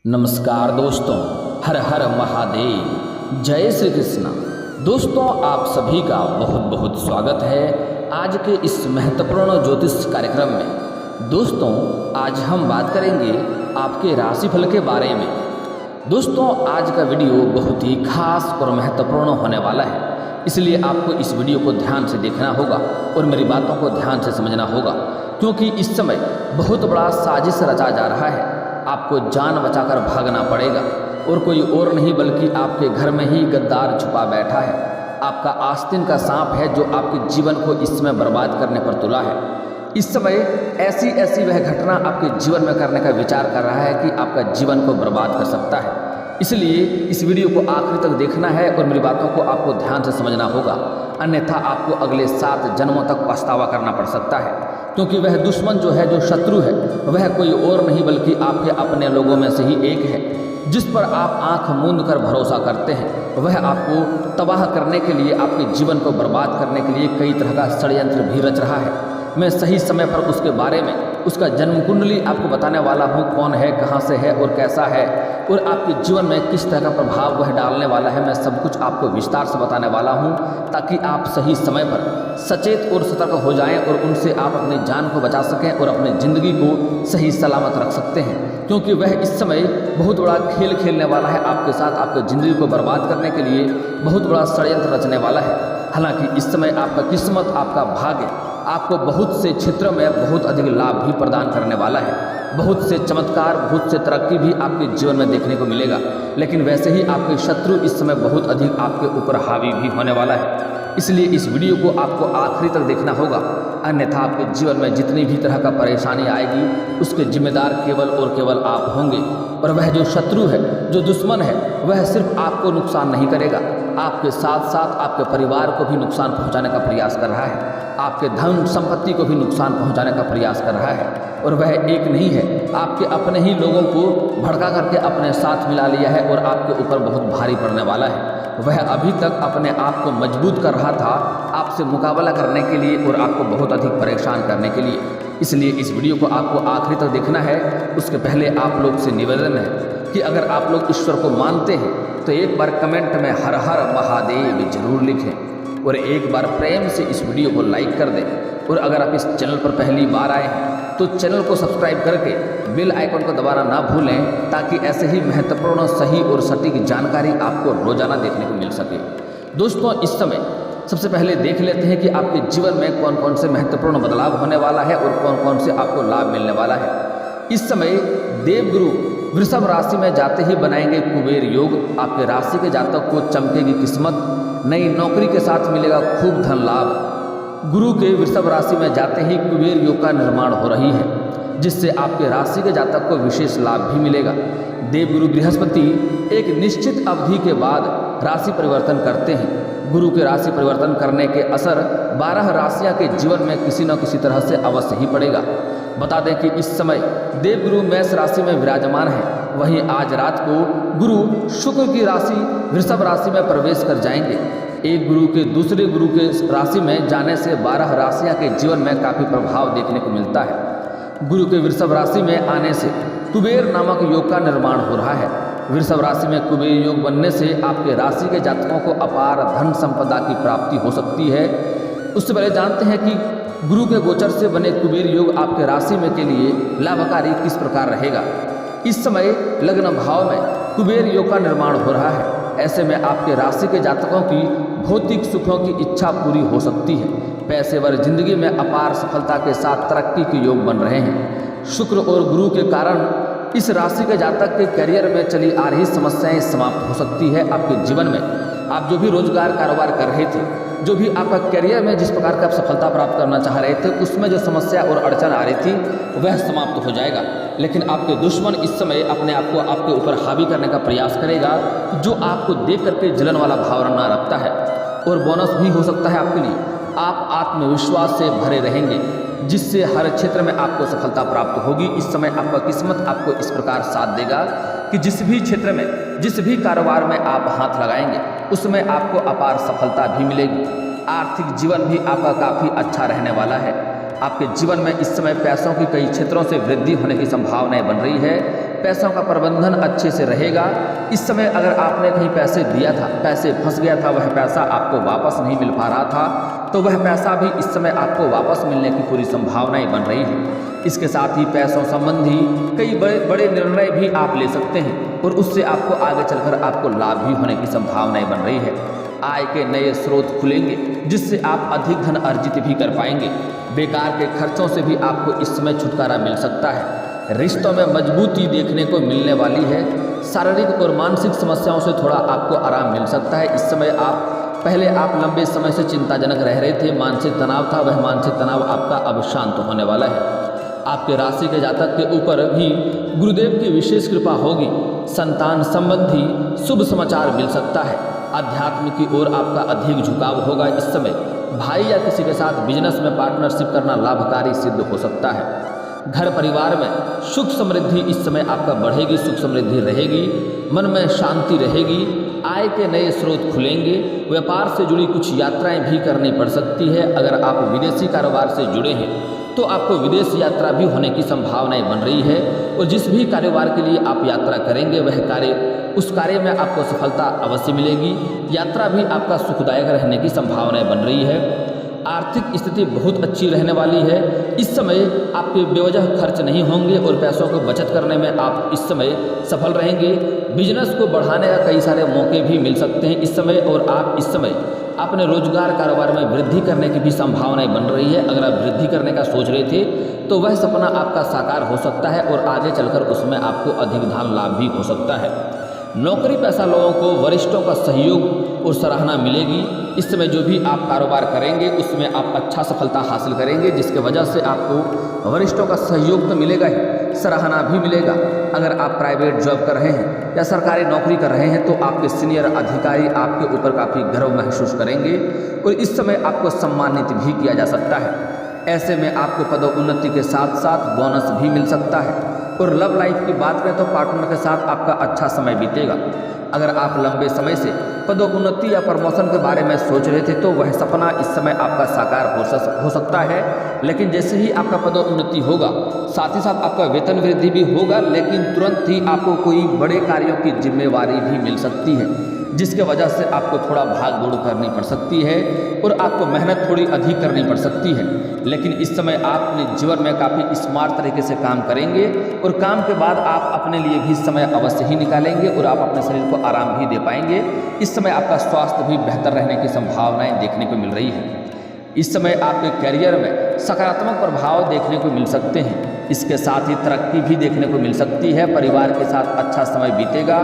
नमस्कार दोस्तों, हर हर महादेव, जय श्री कृष्णा। दोस्तों, आप सभी का बहुत बहुत स्वागत है आज के इस महत्वपूर्ण ज्योतिष कार्यक्रम में। दोस्तों, आज हम बात करेंगे आपके राशिफल के बारे में। दोस्तों, आज का वीडियो बहुत ही खास और महत्वपूर्ण होने वाला है, इसलिए आपको इस वीडियो को ध्यान से देखना होगा और मेरी बातों को ध्यान से समझना होगा, क्योंकि इस समय बहुत बड़ा साजिश रचा जा रहा है। आपको जान बचाकर भागना पड़ेगा और कोई और नहीं बल्कि आपके घर में ही गद्दार छुपा बैठा है। आपका आस्तीन का सांप है जो आपके जीवन को इस समय बर्बाद करने पर तुला है। इस समय ऐसी ऐसी वह घटना आपके जीवन में करने का विचार कर रहा है कि आपका जीवन को बर्बाद कर सकता है। इसलिए इस वीडियो को आखिर तक देखना है और मेरी बातों को आपको ध्यान से समझना होगा, अन्यथा आपको अगले 7 जन्मों तक पछतावा करना पड़ सकता है, क्योंकि वह दुश्मन जो है, जो शत्रु है, वह कोई और नहीं बल्कि आपके अपने लोगों में से ही एक है, जिस पर आप आंख मूंद कर भरोसा करते हैं। वह आपको तबाह करने के लिए, आपके जीवन को बर्बाद करने के लिए कई तरह का षड्यंत्र भी रच रहा है। मैं सही समय पर उसके बारे में, उसका जन्म कुंडली आपको बताने वाला हूँ, कौन है, कहाँ से है और कैसा है, और आपके जीवन में किस तरह का प्रभाव वह डालने वाला है। मैं सब कुछ आपको विस्तार से बताने वाला हूँ, ताकि आप सही समय पर सचेत और सतर्क हो जाएं और उनसे आप अपनी जान को बचा सकें और अपनी ज़िंदगी को सही सलामत रख सकते हैं, क्योंकि वह इस समय बहुत बड़ा खेल खेलने वाला है आपके साथ। आपकी ज़िंदगी को बर्बाद करने के लिए बहुत बड़ा षड्यंत्र रचने वाला है। हालांकि इस समय आपका किस्मत, आपका भाग्य आपको बहुत से क्षेत्रों में बहुत अधिक लाभ भी प्रदान करने वाला है। बहुत से चमत्कार, बहुत से तरक्की भी आपके जीवन में देखने को मिलेगा, लेकिन वैसे ही आपके शत्रु इस समय बहुत अधिक आपके ऊपर हावी भी होने वाला है। इसलिए इस वीडियो को आपको आखिरी तक देखना होगा, अन्यथा आपके जीवन में जितनी भी तरह का परेशानी आएगी उसके जिम्मेदार केवल और केवल आप होंगे। और वह जो शत्रु है, जो दुश्मन है, वह सिर्फ आपको नुकसान नहीं करेगा, आपके साथ साथ आपके परिवार को भी नुकसान पहुंचाने का प्रयास कर रहा है, आपके धन संपत्ति को भी नुकसान पहुंचाने का प्रयास कर रहा है। और वह एक नहीं है, आपके अपने ही लोगों को भड़का करके अपने साथ मिला लिया है और आपके ऊपर बहुत भारी पड़ने वाला है। वह अभी तक अपने आप को मजबूत कर रहा था आपसे मुकाबला करने के लिए और आपको बहुत अधिक परेशान करने के लिए। इसलिए इस वीडियो को आपको आखिरी तक देखना है। उसके पहले आप लोग से निवेदन है कि अगर आप लोग ईश्वर को मानते हैं तो एक बार कमेंट में हर हर महादेव जरूर लिखें और एक बार प्रेम से इस वीडियो को लाइक कर दें। और अगर आप इस चैनल पर पहली बार आए हैं तो चैनल को सब्सक्राइब करके बेल आइकन को दबाना ना भूलें, ताकि ऐसे ही महत्वपूर्ण, सही और सटीक जानकारी आपको रोजाना देखने को मिल सके। दोस्तों, इस समय सबसे पहले देख लेते हैं कि आपके जीवन में कौन कौन से महत्वपूर्ण बदलाव होने वाला है और कौन कौन से आपको लाभ मिलने वाला है। इस समय देवगुरु वृषभ राशि में जाते ही बनाएंगे कुबेर योग। आपके राशि के जातक को चमकेगी किस्मत, नई नौकरी के साथ मिलेगा खूब धन लाभ। गुरु के वृषभ राशि में जाते ही कुबेर योग का निर्माण हो रही है, जिससे आपके राशि के जातक को विशेष लाभ भी मिलेगा। देवगुरु बृहस्पति एक निश्चित अवधि के बाद राशि परिवर्तन करते हैं। गुरु के राशि परिवर्तन करने के असर 12 राशियां के जीवन में किसी न किसी तरह से अवश्य ही पड़ेगा। बता दें कि इस समय देवगुरु मेष राशि में विराजमान है, वहीं आज रात को गुरु शुक्र की राशि वृषभ राशि में प्रवेश कर जाएंगे। एक गुरु के दूसरे गुरु के राशि में जाने से 12 राशियां के जीवन में काफ़ी प्रभाव देखने को मिलता है। गुरु के वृषभ राशि में आने से कुबेर नामक योग का निर्माण हो रहा है। वृषभ राशि में कुबेर योग बनने से आपके राशि के जातकों को अपार धन संपदा की प्राप्ति हो सकती है। उससे पहले जानते हैं कि गुरु के गोचर से बने कुबेर योग आपके राशि में के लिए लाभकारी किस प्रकार रहेगा। इस समय लग्न भाव में कुबेर योग का निर्माण हो रहा है। ऐसे में आपके राशि के जातकों की भौतिक सुखों की इच्छा पूरी हो सकती है। पेशेवर जिंदगी में अपार सफलता के साथ तरक्की के योग बन रहे हैं। शुक्र और गुरु के कारण इस राशि के जातक के करियर में चली आ रही समस्याएं समाप्त हो सकती है। आपके जीवन में आप जो भी रोजगार कारोबार कर रहे थे, जो भी आपका करियर में जिस प्रकार का आप सफलता प्राप्त करना चाह रहे थे, उसमें जो समस्या और अड़चन आ रही थी वह समाप्त हो जाएगा। लेकिन आपके दुश्मन इस समय अपने आप को आपके ऊपर हावी करने का प्रयास करेगा, जो आपको देख करके जलन वाला भावना रखता है। और बोनस भी हो सकता है आपके लिए। आप आत्मविश्वास से भरे रहेंगे, जिससे हर क्षेत्र में आपको सफलता प्राप्त होगी। इस समय आपका किस्मत आपको इस प्रकार साथ देगा कि जिस भी क्षेत्र में, जिस भी कारोबार में आप हाथ लगाएंगे उसमें आपको अपार सफलता भी मिलेगी। आर्थिक जीवन भी आपका काफ़ी अच्छा रहने वाला है। आपके जीवन में इस समय पैसों की कई क्षेत्रों से वृद्धि होने की संभावनाएं बन रही है। पैसों का प्रबंधन अच्छे से रहेगा। इस समय अगर आपने कहीं पैसे दिया था, पैसे फंस गया था, वह पैसा आपको वापस नहीं मिल पा रहा था, तो वह पैसा भी इस समय आपको वापस मिलने की पूरी संभावनाएं बन रही है। इसके साथ ही पैसों संबंधी कई बड़े बड़े निर्णय भी आप ले सकते हैं और उससे आपको आगे चलकर आपको लाभ भी होने की संभावनाएं बन रही है। आय के नए स्रोत खुलेंगे जिससे आप अधिक धन अर्जित भी कर पाएंगे। बेकार के खर्चों से भी आपको इस समय छुटकारा मिल सकता है। रिश्तों में मजबूती देखने को मिलने वाली है। शारीरिक और मानसिक समस्याओं से थोड़ा आपको आराम मिल सकता है। इस समय पहले आप लंबे समय से चिंताजनक रह रहे थे, मानसिक तनाव था, वह मानसिक तनाव आपका अब शांत होने वाला है। आपके राशि के जातक के ऊपर भी गुरुदेव की विशेष कृपा होगी। संतान संबंधी शुभ समाचार मिल सकता है। अध्यात्म की ओर आपका अधिक झुकाव होगा। इस समय भाई या किसी के साथ बिजनेस में पार्टनरशिप करना लाभकारी सिद्ध हो सकता है। घर परिवार में सुख समृद्धि इस समय आपका बढ़ेगी, सुख समृद्धि रहेगी, मन में शांति रहेगी, आय के नए स्रोत खुलेंगे। व्यापार से जुड़ी कुछ यात्राएं भी करनी पड़ सकती है। अगर आप विदेशी कारोबार से जुड़े हैं तो आपको विदेश यात्रा भी होने की संभावनाएं बन रही है और जिस भी कारोबार के लिए आप यात्रा करेंगे उस कार्य में आपको सफलता अवश्य मिलेगी। यात्रा भी आपका सुखदायक रहने की संभावनाएं बन रही है। आर्थिक स्थिति बहुत अच्छी रहने वाली है। इस समय आपके बेवजह खर्च नहीं होंगे और पैसों को बचत करने में आप इस समय सफल रहेंगे। बिजनेस को बढ़ाने का कई सारे मौके भी मिल सकते हैं इस समय और आप इस समय अपने रोजगार कारोबार में वृद्धि करने की भी संभावनाएं बन रही है। अगर आप वृद्धि करने का सोच रहे थे तो वह सपना आपका साकार हो सकता है और आगे चलकर उसमें आपको अधिक धन लाभ भी हो सकता है। नौकरी पेशा लोगों को वरिष्ठों का सहयोग और सराहना मिलेगी। इस समय जो भी आप कारोबार करेंगे उसमें आप अच्छा सफलता हासिल करेंगे, जिसके वजह से आपको वरिष्ठों का सहयोग तो मिलेगा ही, सराहना भी मिलेगा। अगर आप प्राइवेट जॉब कर रहे हैं या सरकारी नौकरी कर रहे हैं तो आपके सीनियर अधिकारी आपके ऊपर काफ़ी गर्व महसूस करेंगे और इस समय आपको सम्मानित भी किया जा सकता है। ऐसे में आपको पदोन्नति के साथ साथ बोनस भी मिल सकता है। और लव लाइफ की बात करें तो पार्टनर के साथ आपका अच्छा समय बीतेगा। अगर आप लंबे समय से पदोन्नति या प्रमोशन के बारे में सोच रहे थे तो वह सपना इस समय आपका साकार हो सकता है। लेकिन जैसे ही आपका पदोन्नति होगा साथ ही साथ आपका वेतन वृद्धि भी होगा, लेकिन तुरंत ही आपको कोई बड़े कार्यों की जिम्मेवारी भी मिल सकती है, जिसके वजह से आपको थोड़ा भाग दौड़ करनी पड़ सकती है और आपको मेहनत थोड़ी अधिक करनी पड़ सकती है। लेकिन इस समय आप अपने जीवन में काफ़ी स्मार्ट तरीके से काम करेंगे और काम के बाद आप अपने लिए भी समय अवश्य ही निकालेंगे और आप अपने शरीर को आराम भी दे पाएंगे। इस समय आपका स्वास्थ्य भी बेहतर रहने की संभावनाएं देखने को मिल रही है। इस समय आपके करियर में सकारात्मक प्रभाव देखने को मिल सकते हैं। इसके साथ ही तरक्की भी देखने को मिल सकती है। परिवार के साथ अच्छा समय बीतेगा।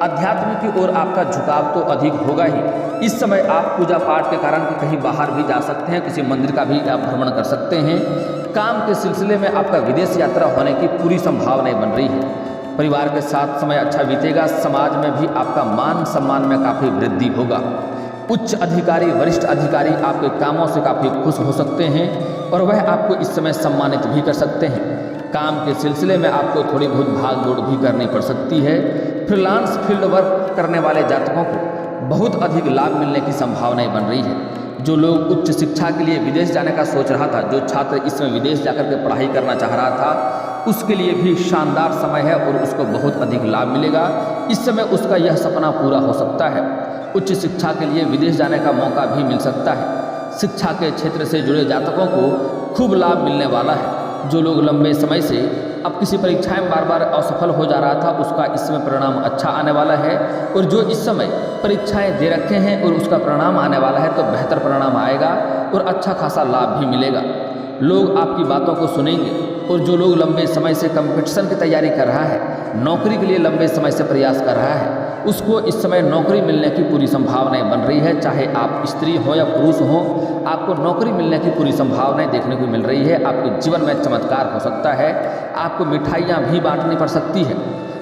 अध्यात्म की ओर आपका झुकाव तो अधिक होगा ही। इस समय आप पूजा पाठ के कारण कहीं बाहर भी जा सकते हैं, किसी मंदिर का भी आप भ्रमण कर सकते हैं। काम के सिलसिले में आपका विदेश यात्रा होने की पूरी संभावनाएं बन रही है। परिवार के साथ समय अच्छा बीतेगा। समाज में भी आपका मान सम्मान में काफ़ी वृद्धि होगा। उच्च अधिकारी, वरिष्ठ अधिकारी आपके कामों से काफ़ी खुश हो सकते हैं और वह आपको इस समय सम्मानित भी कर सकते हैं। काम के सिलसिले में आपको थोड़ी बहुत भाग दौड़ भी करनी पड़ सकती है। फ्रीलांस फील्ड वर्क करने वाले जातकों को बहुत अधिक लाभ मिलने की संभावनाएं बन रही है। जो लोग उच्च शिक्षा के लिए विदेश जाने का सोच रहा था, जो छात्र इसमें विदेश जाकर के पढ़ाई करना चाह रहा था, उसके लिए भी शानदार समय है और उसको बहुत अधिक लाभ मिलेगा। इस समय उसका यह सपना पूरा हो सकता है। उच्च शिक्षा के लिए विदेश जाने का मौका भी मिल सकता है। शिक्षा के क्षेत्र से जुड़े जातकों को खूब लाभ मिलने वाला है। जो लोग लंबे समय से अब किसी परीक्षाएं में बार बार असफल हो जा रहा था, उसका इस समय परिणाम अच्छा आने वाला है। और जो इस समय परीक्षाएं दे रखे हैं और उसका परिणाम आने वाला है तो बेहतर परिणाम आएगा और अच्छा खासा लाभ भी मिलेगा। लोग आपकी बातों को सुनेंगे। और जो लोग लंबे समय से कंपटीशन की तैयारी कर रहा है, नौकरी के लिए लंबे समय से प्रयास कर रहा है, उसको इस समय नौकरी मिलने की पूरी संभावनाएं बन रही है। चाहे आप स्त्री हो या पुरुष हो, आपको नौकरी मिलने की पूरी संभावनाएं देखने को मिल रही है। आपके जीवन में चमत्कार हो सकता है। आपको मिठाइयाँ भी बांटनी पड़ सकती है।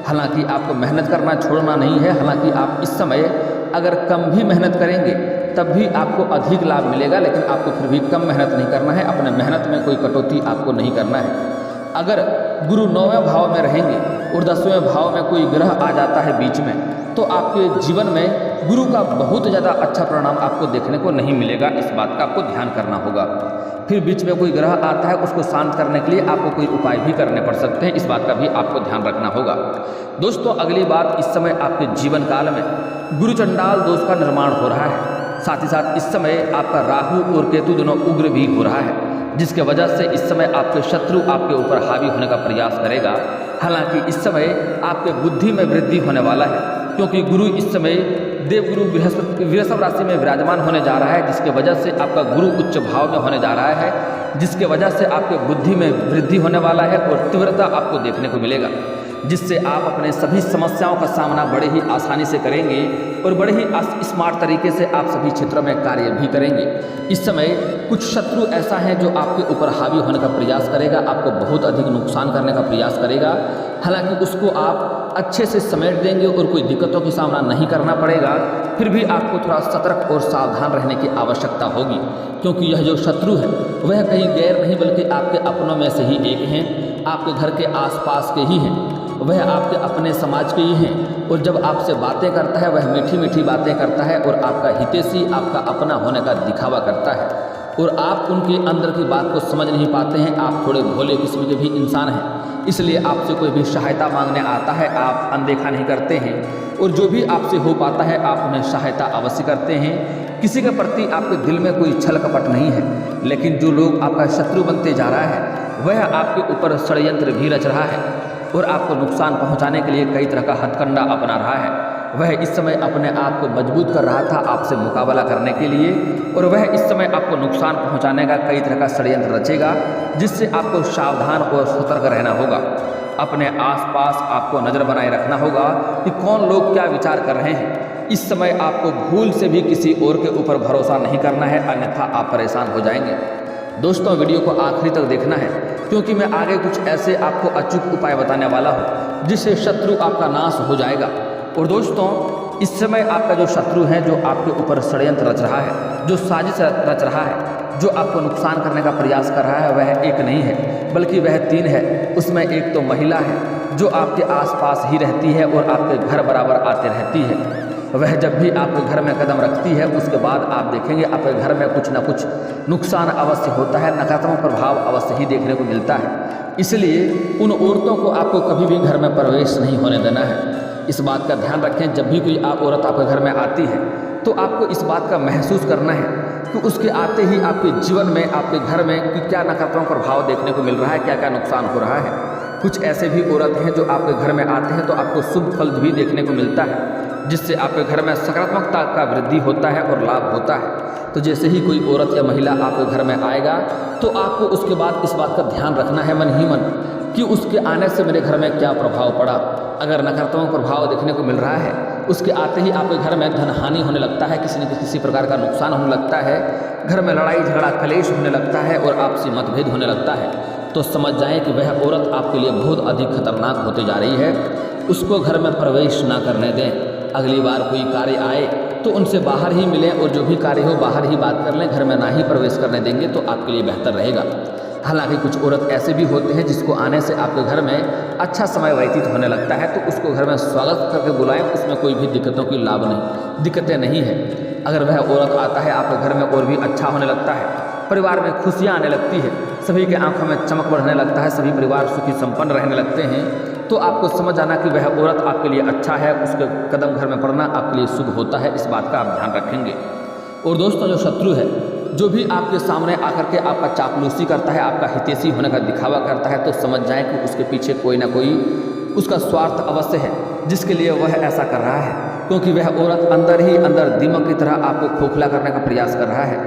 हालांकि आपको मेहनत करना छोड़ना नहीं है। हालांकि आप इस समय अगर कम भी मेहनत करेंगे तब भी आपको अधिक लाभ मिलेगा, लेकिन आपको फिर भी कम मेहनत नहीं करना है। अपने मेहनत में कोई कटौती आपको नहीं करना है। अगर गुरु 9वें भाव में रहेंगे और 10वें भाव में कोई ग्रह आ जाता है बीच में, तो आपके जीवन में गुरु का बहुत ज़्यादा अच्छा परिणाम आपको देखने को नहीं मिलेगा। इस बात का आपको ध्यान करना होगा। फिर बीच में कोई ग्रह आता है, उसको शांत करने के लिए आपको कोई उपाय भी करने पड़ सकते हैं। इस बात का भी आपको ध्यान रखना होगा। दोस्तों, अगली बात, इस समय आपके जीवन काल में गुरु चंडाल दोष का निर्माण हो रहा है। साथ ही साथ इस समय आपका राहु और केतु दोनों उग्र भी हो रहा है, जिसके वजह से इस समय आपके शत्रु आपके ऊपर हावी होने का प्रयास करेगा। हालांकि इस समय आपके बुद्धि में वृद्धि होने वाला है, क्योंकि गुरु इस समय देवगुरु बृहस्पति वृषभ राशि में विराजमान होने जा रहा है, जिसके वजह से आपका गुरु उच्च भाव में होने जा रहा है, जिसके वजह से आपके बुद्धि में वृद्धि होने वाला है और तीव्रता आपको देखने को मिलेगा, जिससे आप अपने सभी समस्याओं का सामना बड़े ही आसानी से करेंगे और बड़े ही स्मार्ट तरीके से आप सभी क्षेत्रों में कार्य भी करेंगे। इस समय कुछ शत्रु ऐसा है जो आपके ऊपर हावी होने का प्रयास करेगा, आपको बहुत अधिक नुकसान करने का प्रयास करेगा। हालांकि उसको आप अच्छे से समेट देंगे और कोई दिक्कतों का सामना नहीं करना पड़ेगा। फिर भी आपको थोड़ा सतर्क और सावधान रहने की आवश्यकता होगी, क्योंकि यह जो शत्रु है वह कहीं गैर नहीं बल्कि आपके अपनों में से ही एक हैं, आपके घर के आसपास के ही हैं, वह आपके अपने समाज के ही हैं। और जब आपसे बातें करता है वह मीठी मीठी बातें करता है और आपका हितैषी, आपका अपना होने का दिखावा करता है और आप उनके अंदर की बात को समझ नहीं पाते हैं। आप थोड़े भोले किस्म के भी इंसान हैं, इसलिए आपसे कोई भी सहायता मांगने आता है आप अनदेखा नहीं करते हैं और जो भी आपसे हो पाता है आप उन्हें सहायता अवश्य करते हैं। किसी के प्रति आपके दिल में कोई छल कपट नहीं है, लेकिन जो लोग आपका शत्रु बनते जा रहा है वह आपके ऊपर षड्यंत्र भी रच रहा है और आपको नुकसान पहुंचाने के लिए कई तरह का हथकंडा अपना रहा है। वह इस समय अपने आप को मजबूत कर रहा था आपसे मुकाबला करने के लिए, और वह इस समय आपको नुकसान पहुंचाने का कई तरह का षड्यंत्र रचेगा, जिससे आपको सावधान और सतर्क रहना होगा। अपने आसपास आपको नज़र बनाए रखना होगा कि कौन लोग क्या विचार कर रहे हैं। इस समय आपको भूल से भी किसी और के ऊपर भरोसा नहीं करना है, अन्यथा आप परेशान हो जाएंगे। दोस्तों, वीडियो को आखिरी तक देखना है, क्योंकि मैं आगे कुछ ऐसे आपको अचूक उपाय बताने वाला हूँ जिससे शत्रु आपका नाश हो जाएगा। और दोस्तों, इस समय आपका जो शत्रु है, जो आपके ऊपर षड्यंत्र रच रहा है, जो साजिश रच रहा है, जो आपको नुकसान करने का प्रयास कर रहा है, वह एक नहीं है बल्कि वह 3 है। उसमें एक तो महिला है जो आपके आसपास ही रहती है और आपके घर बराबर आते रहती है। वह जब भी आपके घर में कदम रखती है उसके बाद आप देखेंगे आपके घर में कुछ ना कुछ नुकसान अवश्य होता है, नकारात्मक प्रभाव अवश्य ही देखने को मिलता है। इसलिए उन औरतों को आपको कभी भी घर में प्रवेश नहीं होने देना है। इस बात का ध्यान रखें, जब भी कोई औरत आपके घर में आती है तो आपको इस बात का महसूस करना है कि उसके आते ही आपके जीवन में, आपके घर में कि क्या नकारात्मक प्रभाव देखने को मिल रहा है, क्या क्या नुकसान हो रहा है। कुछ ऐसे भी औरत हैं जो आपके घर में आते हैं तो आपको शुभ फल भी देखने को मिलता है, जिससे आपके घर में सकारात्मकता का वृद्धि होता है और लाभ होता है। तो जैसे ही कोई औरत या महिला आपके घर में आएगा तो आपको उसके बाद इस बात का ध्यान रखना है मन ही मन कि उसके आने से मेरे घर में क्या प्रभाव पड़ा। अगर नकारात्मक प्रभाव देखने को मिल रहा है, उसके आते ही आपके घर में धन हानि होने लगता है, किसी न किसी प्रकार का नुकसान होने लगता है, घर में लड़ाई झगड़ा कलेश होने लगता है और आपसी मतभेद होने लगता है, तो समझ जाएं कि वह औरत आपके लिए बहुत अधिक खतरनाक होती जा रही है। उसको घर में प्रवेश ना करने दें। अगली बार कोई कार्य आए तो उनसे बाहर ही मिलें और जो भी कार्य हो बाहर ही बात कर लें, घर में ना ही प्रवेश करने देंगे तो आपके लिए बेहतर रहेगा। हालांकि कुछ औरत ऐसे भी होते हैं जिसको आने से आपके घर में अच्छा समय व्यतीत होने लगता है, तो उसको घर में स्वागत करके बुलाएं, उसमें कोई भी दिक्कतें नहीं है। अगर वह औरत आता है आपके घर में और भी अच्छा होने लगता है, परिवार में खुशियाँ आने लगती है, सभी के आंखों में चमक बढ़ने लगता है, सभी परिवार सुखी संपन्न रहने लगते हैं, तो आपको समझ आना कि वह औरत आपके लिए अच्छा है, उसके कदम घर में पड़ना आपके लिए शुभ होता है। इस बात का आप ध्यान रखेंगे। और दोस्तों, जो शत्रु है, जो भी आपके सामने आकर के आपका चापलूसी करता है, आपका हितैषी होने का दिखावा करता है, तो समझ जाएं कि उसके पीछे कोई ना कोई उसका स्वार्थ अवश्य है, जिसके लिए वह ऐसा कर रहा है, क्योंकि वह औरत अंदर ही अंदर दीमक की तरह आपको खोखला करने का प्रयास कर रहा है।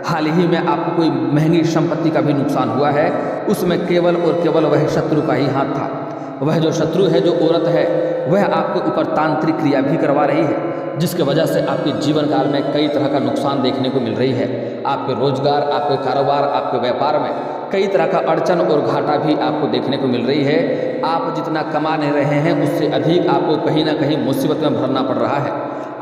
हाल ही में आपको कोई महंगी संपत्ति का भी नुकसान हुआ है, उसमें केवल और केवल वह शत्रु का ही हाथ था। वह जो शत्रु है, जो औरत है, वह आपके ऊपर तांत्रिक क्रिया भी करवा रही है, जिसके वजह से आपके जीवन काल में कई तरह का नुकसान देखने को मिल रही है। आपके रोजगार, आपके कारोबार, आपके व्यापार में कई तरह का अड़चन और घाटा भी आपको देखने को मिल रही है। आप जितना कमा नहीं रहे हैं उससे अधिक आपको कहीं ना कहीं मुसीबत में भरना पड़ रहा है।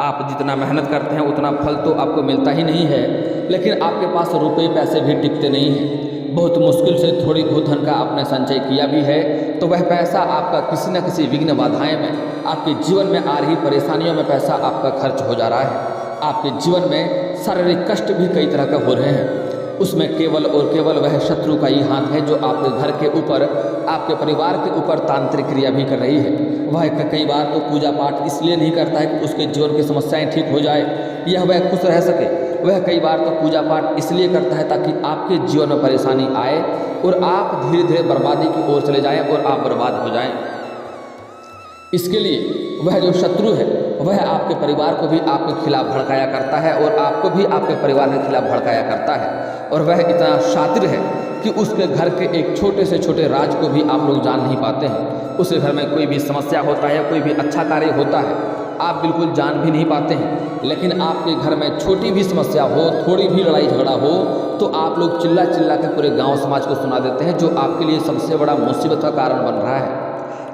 आप जितना मेहनत करते हैं उतना फल तो आपको मिलता ही नहीं है, लेकिन आपके पास रुपये पैसे भी टिकते नहीं हैं। बहुत मुश्किल से थोड़ी बहुत धन का आपने संचय किया भी है, तो वह पैसा आपका किसी न किसी विघ्न बाधाएं में, आपके जीवन में आ रही परेशानियों में पैसा आपका खर्च हो जा रहा है। आपके जीवन में शारीरिक कष्ट भी कई तरह के हो रहे हैं। उसमें केवल और केवल वह शत्रु का ही हाथ है जो आपके घर के ऊपर, आपके परिवार के ऊपर तांत्रिक क्रिया भी कर रही है। वह कई बार तो पूजा पाठ इसलिए नहीं करता है कि उसके जीवन की समस्याएं ठीक हो जाए या वह खुश रह सके। वह कई बार तो पूजा पाठ इसलिए करता है ताकि आपके जीवन में परेशानी आए और आप धीरे धीरे बर्बादी की ओर चले जाएं और आप बर्बाद हो जाएं। इसके लिए वह जो शत्रु है वह आपके परिवार को भी आपके खिलाफ भड़काया करता है और आपको भी आपके परिवार के खिलाफ भड़काया करता है। और वह इतना शातिर है कि उसके घर के एक छोटे से छोटे राज को भी आप लोग जान नहीं पाते हैं। उसके घर में कोई भी समस्या होता है, कोई भी अच्छा कार्य होता है, आप बिल्कुल जान भी नहीं पाते हैं। लेकिन आपके घर में छोटी भी समस्या हो, थोड़ी भी लड़ाई झगड़ा हो, तो आप लोग चिल्ला चिल्ला के पूरे गांव समाज को सुना देते हैं, जो आपके लिए सबसे बड़ा मुसीबत का कारण बन रहा है।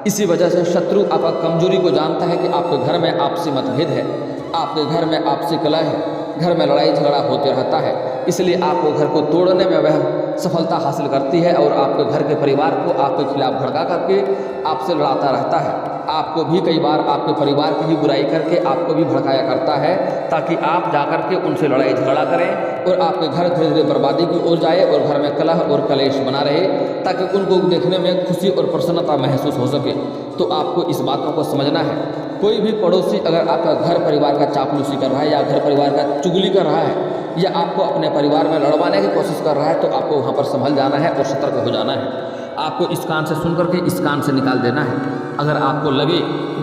इसी वजह से शत्रु आपका कमजोरी को जानता है कि आपके घर में आपसी मतभेद है, आपके घर में आपसी कलह है, घर में लड़ाई झगड़ा होते रहता है। इसलिए आपको घर को तोड़ने में वह सफलता हासिल करती है और आपके घर के परिवार को आपके खिलाफ भड़का करके आपसे लड़ाता रहता है। आपको भी कई बार आपके परिवार की ही बुराई करके आपको भी भड़काया करता है ताकि आप जाकर के उनसे लड़ाई झगड़ा करें और आपके घर धीरे धीरे बर्बादी की ओर जाए और घर में कलह और कलेश बना रहे, ताकि उनको देखने में खुशी और प्रसन्नता महसूस हो सके। तो आपको इस बातों को समझना है। कोई भी पड़ोसी अगर आपका घर परिवार का चापलूसी कर रहा है या घर परिवार का चुगली कर रहा है या आपको अपने परिवार में लड़वाने की कोशिश कर रहा है, तो आपको वहाँ पर संभल जाना है और सतर्क हो जाना है। आपको इस कान से सुन करके इस कान से निकाल देना है। अगर आपको लगे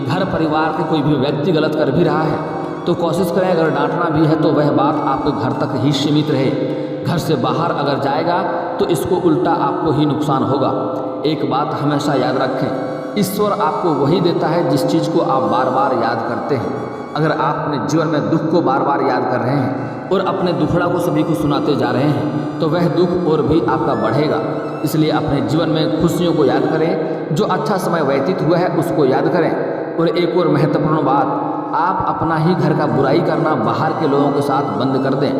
घर परिवार के कोई भी व्यक्ति गलत कर भी रहा है तो कोशिश करें, अगर डांटना भी है तो वह बात आपके घर तक ही सीमित रहे। घर से बाहर अगर जाएगा तो इसको उल्टा आपको ही नुकसान होगा। एक बात हमेशा याद रखें, ईश्वर आपको वही देता है जिस चीज़ को आप बार बार याद करते हैं। अगर आप अपने जीवन में दुख को बार बार याद कर रहे हैं और अपने दुखड़ा को सभी को सुनाते जा रहे हैं तो वह दुख और भी आपका बढ़ेगा। इसलिए अपने जीवन में खुशियों को याद करें, जो अच्छा समय व्यतीत हुआ है उसको याद करें। और एक और महत्वपूर्ण बात, आप अपना ही घर का बुराई करना बाहर के लोगों के साथ बंद कर दें।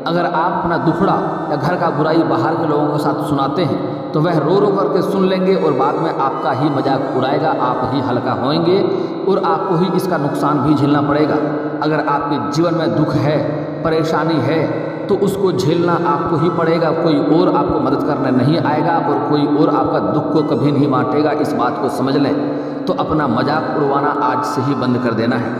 अगर आप अपना दुखड़ा या घर का बुराई बाहर के लोगों के साथ सुनाते हैं तो वह रो रो करके सुन लेंगे और बाद में आपका ही मजाक उड़ाएगा, आप ही हल्का होएंगे और आपको ही इसका नुकसान भी झेलना पड़ेगा। अगर आपके जीवन में दुख है, परेशानी है, तो उसको झेलना आपको ही पड़ेगा। कोई और आपको मदद करने नहीं आएगा और कोई और आपका दुख को कभी नहीं बांटेगा। इस बात को समझ लें। तो अपना मजाक उड़वाना आज से ही बंद कर देना है।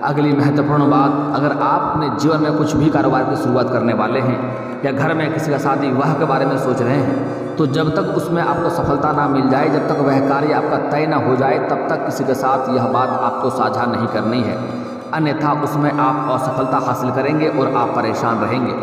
अगली महत्वपूर्ण बात, अगर आप अपने जीवन में कुछ भी कारोबार की शुरुआत करने वाले हैं या घर में किसी का शादी विवाह के बारे में सोच रहे हैं, तो जब तक उसमें आपको सफलता ना मिल जाए, जब तक वह कार्य आपका तय ना हो जाए, तब तक किसी के साथ यह बात आपको साझा नहीं करनी है। अन्यथा उसमें आप असफलता हासिल करेंगे और आप परेशान रहेंगे।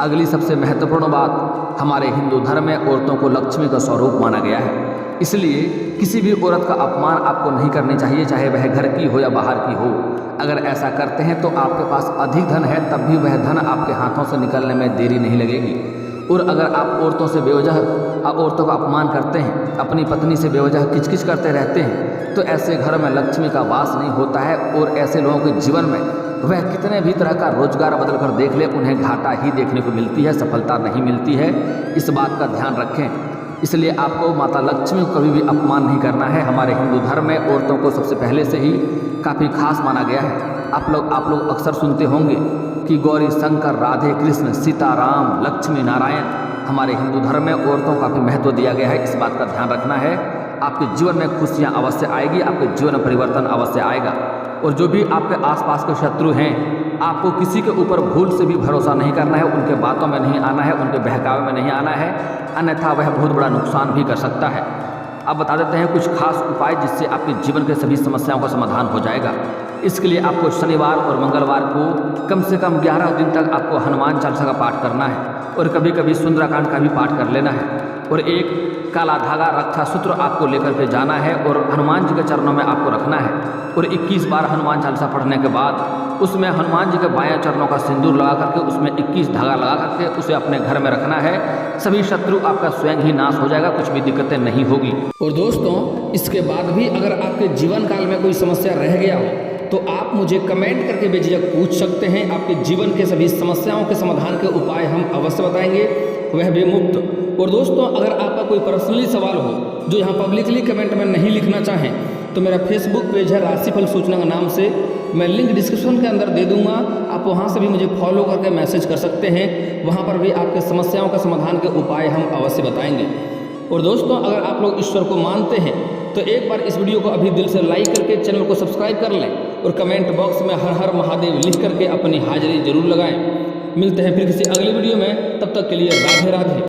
अगली सबसे महत्वपूर्ण बात, हमारे हिंदू धर्म में औरतों को लक्ष्मी का स्वरूप माना गया है। इसलिए किसी भी औरत का अपमान आपको नहीं करनी चाहिए, चाहे वह घर की हो या बाहर की हो। अगर ऐसा करते हैं तो आपके पास अधिक धन है, तब भी वह धन आपके हाथों से निकलने में देरी नहीं लगेगी। और अगर आप औरतों से बेवजह औरतों का अपमान करते हैं, अपनी पत्नी से बेवजह किचकिच करते रहते हैं, तो ऐसे घर में लक्ष्मी का वास नहीं होता है। और ऐसे लोगों के जीवन में वह कितने भी तरह का रोजगार बदल कर देख ले, उन्हें घाटा ही देखने को मिलती है, सफलता नहीं मिलती है। इस बात का ध्यान रखें। इसलिए आपको माता लक्ष्मी को कभी भी अपमान नहीं करना है। हमारे हिंदू धर्म में औरतों को सबसे पहले से ही काफ़ी खास माना गया है। आप लोग अक्सर सुनते होंगे कि गौरी शंकर, राधे कृष्ण, सीता राम, लक्ष्मी नारायण। हमारे हिंदू धर्म में औरतों को काफ़ी महत्व दिया गया है। इस बात का ध्यान रखना है। आपके जीवन में खुशियाँ अवश्य आएगी, आपके जीवन में परिवर्तन अवश्य आएगा। और जो भी आपके आसपास के शत्रु हैं, आपको किसी के ऊपर भूल से भी भरोसा नहीं करना है, उनके बातों में नहीं आना है, उनके बहकावे में नहीं आना है, अन्यथा वह बहुत बड़ा नुकसान भी कर सकता है। अब बता देते हैं कुछ खास उपाय जिससे आपके जीवन के सभी समस्याओं का समाधान हो जाएगा। इसके लिए आपको शनिवार और मंगलवार को कम से कम 11 दिन तक आपको हनुमान चालीसा का पाठ करना है और कभी कभी सुंदरकांड का भी पाठ कर लेना है। और एक काला धागा रक्षा सूत्र आपको लेकर के जाना है और हनुमान जी के चरणों में आपको रखना है। और 21 बार हनुमान चालीसा पढ़ने के बाद उसमें हनुमान जी के बाएं चरणों का सिंदूर लगा करके उसमें 21 धागा लगा करके उसे अपने घर में रखना है। सभी शत्रु आपका स्वयं ही नाश हो जाएगा, कुछ भी दिक्कतें नहीं होगी। और दोस्तों, इसके बाद भी अगर आपके जीवन काल में कोई समस्या रह गया हो तो आप मुझे कमेंट करके बेझिझक पूछ सकते हैं। आपके जीवन के सभी समस्याओं के समाधान के उपाय हम अवश्य बताएंगे, वह भी मुफ्त। और दोस्तों, अगर आपका कोई पर्सनली सवाल हो जो यहाँ पब्लिकली कमेंट में नहीं लिखना चाहें तो मेरा फेसबुक पेज है राशिफल सूचना के नाम से, मैं लिंक डिस्क्रिप्शन के अंदर दे दूंगा। आप वहां से भी मुझे फॉलो करके मैसेज कर सकते हैं, वहां पर भी आपके समस्याओं का समाधान के उपाय हम अवश्य बताएंगे। और दोस्तों, अगर आप लोग ईश्वर को मानते हैं तो एक बार इस वीडियो को अभी दिल से लाइक करके चैनल को सब्सक्राइब कर लें और कमेंट बॉक्स में हर हर महादेव लिख करके अपनी हाजिरी जरूर लगाएं। मिलते हैं फिर किसी अगली वीडियो में, तब तक के लिए राधे राधे।